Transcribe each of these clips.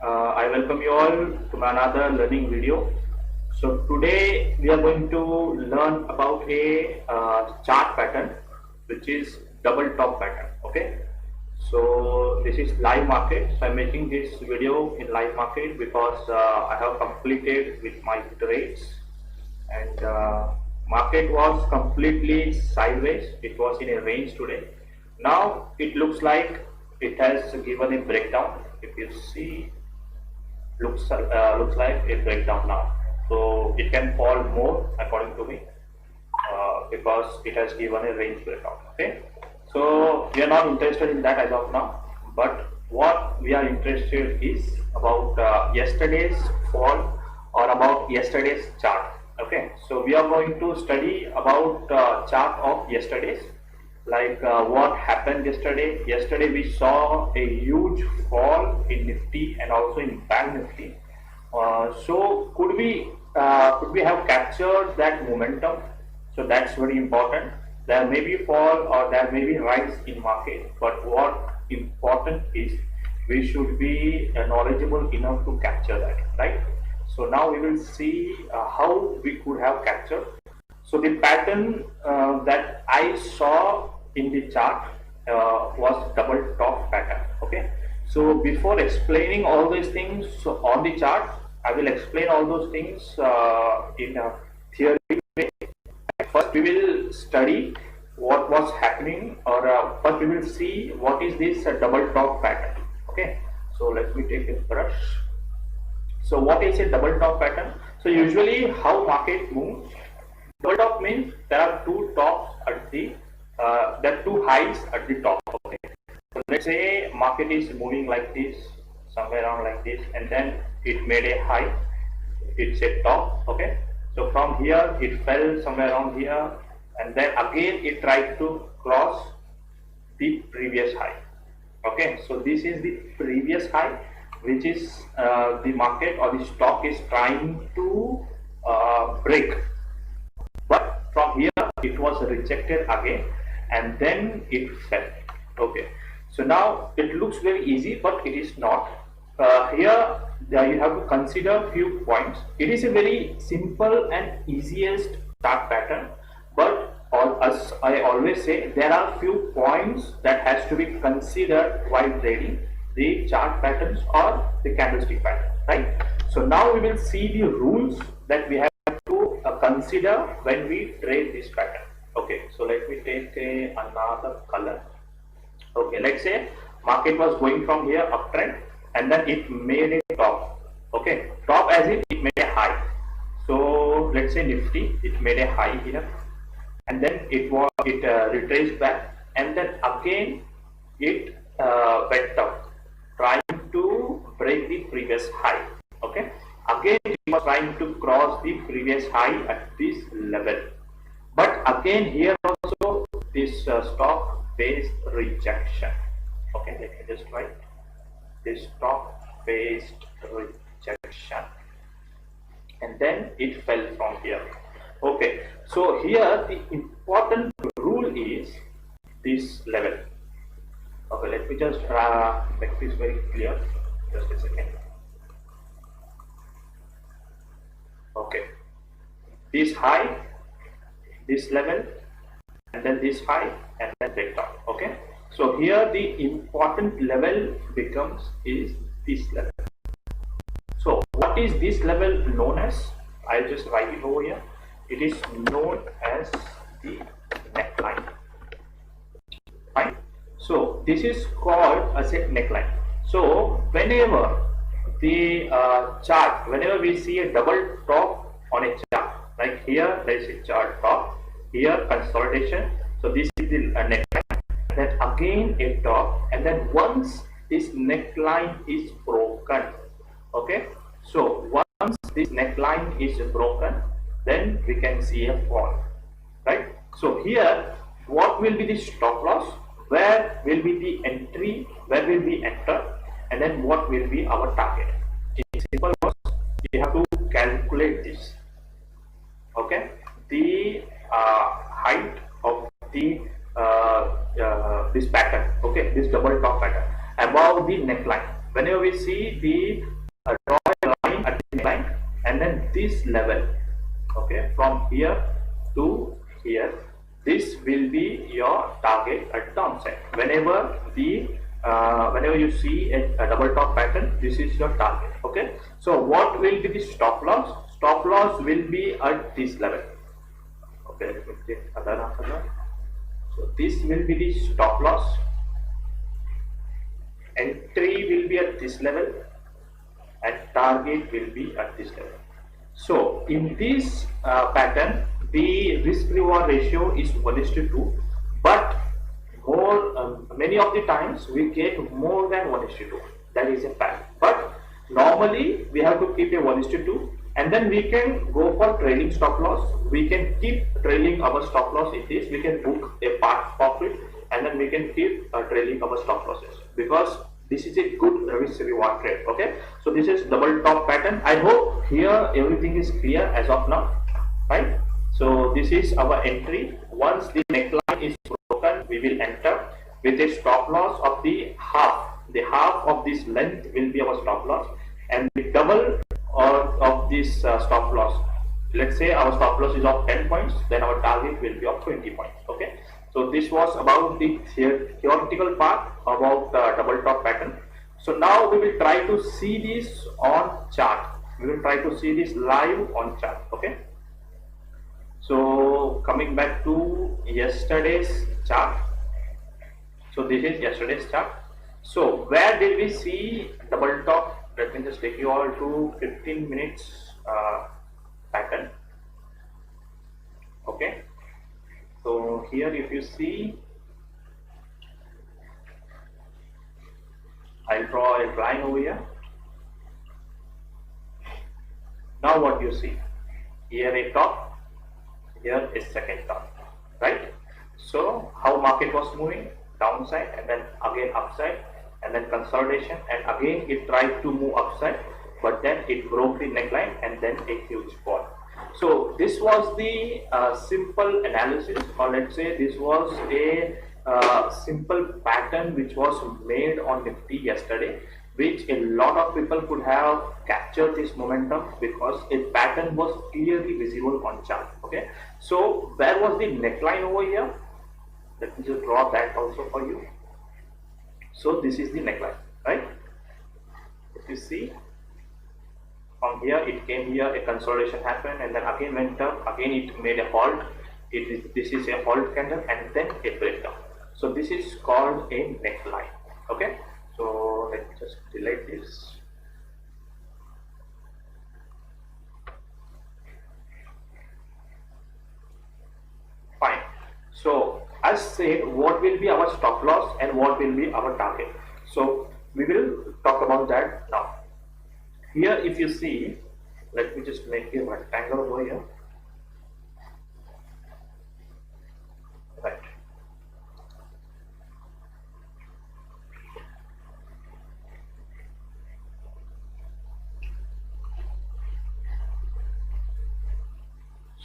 I welcome you all to another learning video. So today we are going to learn about a chart pattern, which is double top pattern. Okay. So this is live market. So I'm making this video in live market because I have completed with my trades, and market was completely sideways. It was in a range today. Now it looks like it has given a breakdown. If you see, looks like a breakdown now. So it can fall more according to me, because it has given a range breakout. Okay, so we are not interested in that as of now, but what we are interested is about yesterday's fall or about yesterday's chart. Okay, so we are going to study about chart of yesterday's, like what happened yesterday. Yesterday we saw a huge fall in Nifty and also in Bank Nifty. So could we have captured that momentum? So that's very important. There may be fall or there may be rise in market, but what important is we should be knowledgeable enough to capture that, right? So now we will see how we could have captured. So the pattern that I saw in the chart was double top pattern. Okay, so before explaining all these things on the chart, I will explain all those things in a theory way. First we will study what was happening, or first we will see what is this double top pattern. Okay, so let me take a brush. So what is a double top pattern? So usually how market moves, double top means there are two tops at the there are two highs at the top. Okay, so let's say market is moving like this, somewhere around like this, and then it made a high, it's a top. Okay, so from here it fell somewhere around here, and then again it tried to cross the previous high. Okay, so this is the previous high, which is the market or the stock is trying to break, but from here it was rejected again and then it fell. Okay, so now it looks very easy, but it is not. Here you have to consider few points. It is a very simple and easiest chart pattern, but as I always say, there are few points that has to be considered while trading the chart patterns or the candlestick pattern, right? So now we will see the rules that we have to consider when we trade this pattern. Okay, so let me take another color. Okay, let's say market was going from here uptrend and then it made a top. Okay, top as in it made a high. So let's say Nifty, it made a high here, and then it retraced back, and then again it went up, trying to break the previous high. Okay, again it was trying to cross the previous high at this level, but again here also this stock faced rejection. Okay, let me just write this stock faced rejection, and then it fell from here. Okay, so here the important rule is this level. Okay, let me just make this very clear. Just a second. Okay, this high, this level, and then this high, and then breakdown. Okay, so here the important level becomes is this level. So what is this level known as? I'll just write it over here. It is known as the neckline. Fine. So this is called as a neckline. So whenever the chart, whenever we see a double top on a chart, like here there is a chart top, here consolidation. So this is the neckline. Then again a top, and then once this neckline is broken. Okay. So once this neckline is broken, then we can see a fall, right? So here what will be the stop loss, where will be the entry, where will we enter, and then what will be our target. In simple words, you have to calculate this. Okay, the height of the this pattern, okay, this double top pattern above the neckline. whenever we see the draw a line at the line and then this level, okay, from here to here, this will be your target at downside. Whenever you see a double top pattern, this is your target. Okay, so what will be the stop loss? Stop loss will be at this level. Okay, let me take other. So this will be the stop loss. Entry will be at this level and target will be at this level. So in this pattern, the risk reward ratio is 1:2, but many of the times we get more than 1:2. That is a fact. But normally we have to keep a 1:2, and then we can go for trailing stop loss. We can keep trailing our stop loss in this. We can book a part profit, and then we can keep trailing our stop losses, because this is a good risk reward trade. Okay, so this is double top pattern. I hope here everything is clear as of now, right? So this is our entry. Once the neckline is broken, we will enter with a stop loss of the half. The half of this length will be our stop loss, and the double of this stop loss. Let's say our stop loss is of 10 points, then our target will be of 20 points. Okay. So this was about the theoretical part about double top pattern. So now we will try to see this on chart. We will try to see this live on chart. Okay. So coming back to yesterday's chart. So this is yesterday's chart. So where did we see double top? Let me just take you all to 15 minutes pattern. Okay. So here if you see, I'll draw a line over here. Now what you see? Here a top, here is second top, right? So how market was moving? Downside and then again upside and then consolidation, and again it tried to move upside, but then it broke the neckline and then a huge fall. So this was the simple analysis, or let's say this was a simple pattern which was made on Nifty yesterday, which a lot of people could have captured this momentum because a pattern was clearly visible on chart. Okay, so where was the neckline over here? Let me just draw that also for you. So this is the neckline, right? If you see, from here it came here, a consolidation happened and then again went up, again it made a halt. This is a halt candle and then a breakdown. So this is called a neckline. Okay, so let me just delete this. Fine. So as said, what will be our stop loss and what will be our target? So we will talk about that now. Here if you see, let me just make a rectangle over here. Right.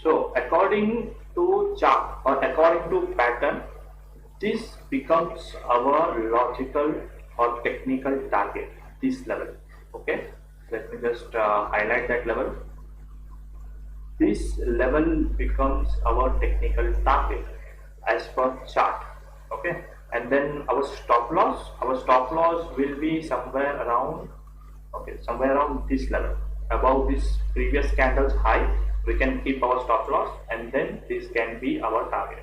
So according to chart or according to pattern, this becomes our logical or technical target, this level. Okay, let me just highlight that level. This level becomes our technical target as per chart. Okay, and then our stop loss will be somewhere around, okay, somewhere around this level, above this previous candle's high. We can keep our stop loss, and then this can be our target.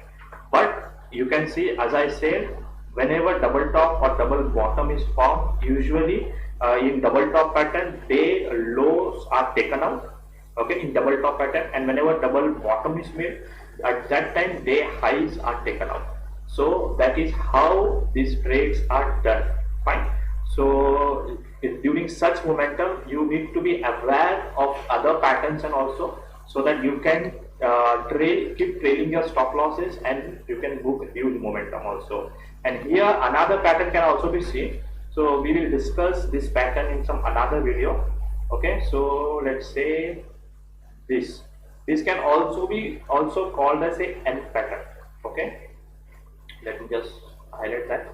But you can see, as I said, whenever double top or double bottom is formed, usually in double top pattern, day lows are taken out. Okay, in double top pattern, and whenever double bottom is made, at that time day highs are taken out. So that is how these trades are done. Fine. So during such momentum, you need to be aware of other patterns and also, so that you can keep trailing your stop losses and you can book huge momentum also. And here another pattern can also be seen. So we will discuss this pattern in some another video. Okay, so let's say this can also be called as a N pattern. Okay, let me just highlight that.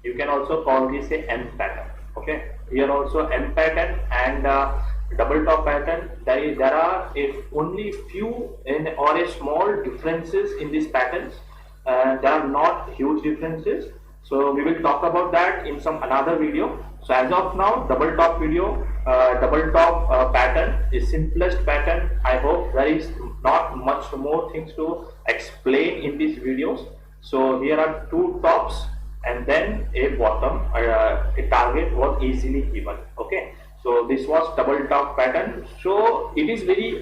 You can also call this a M pattern. Okay, here also M pattern and double top pattern. There are only few or a small differences in these patterns. There are not huge differences. So we will talk about that in some another video. So as of now, double top pattern is simplest pattern. I hope there is not much more things to explain in these videos. So here are two tops and then a bottom. A target was easily given. Okay. So this was double top pattern. So it is very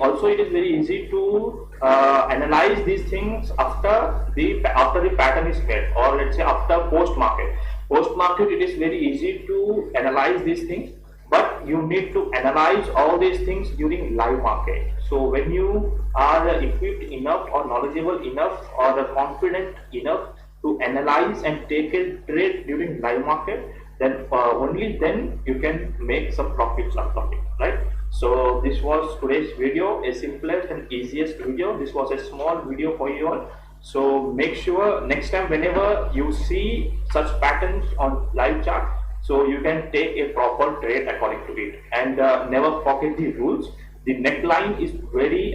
easy to analyze these things after the pattern is made, or let's say after post market. Post market, it is very easy to analyze these things, but you need to analyze all these things during live market. So when you are equipped enough or knowledgeable enough or confident enough to analyze and take a trade during live market, then only then you can make some profits out of it, right? So this was today's video, a simplest and easiest video. This was a small video for you all. So make sure next time whenever you see such patterns on live chart, so you can take a proper trade according to it, and never forget the rules. The neckline is very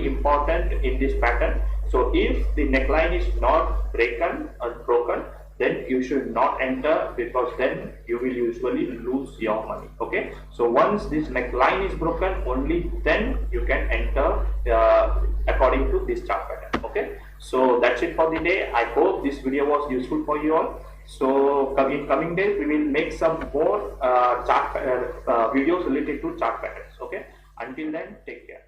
important in this pattern. So if the neckline is not broken, then you should not enter, because then you will usually lose your money. Okay, so once this neckline is broken, only then you can enter according to this chart pattern. Okay, so that's it for the day. I hope this video was useful for you all. So in coming days we will make some more chart videos related to chart patterns. Okay, until then, take care.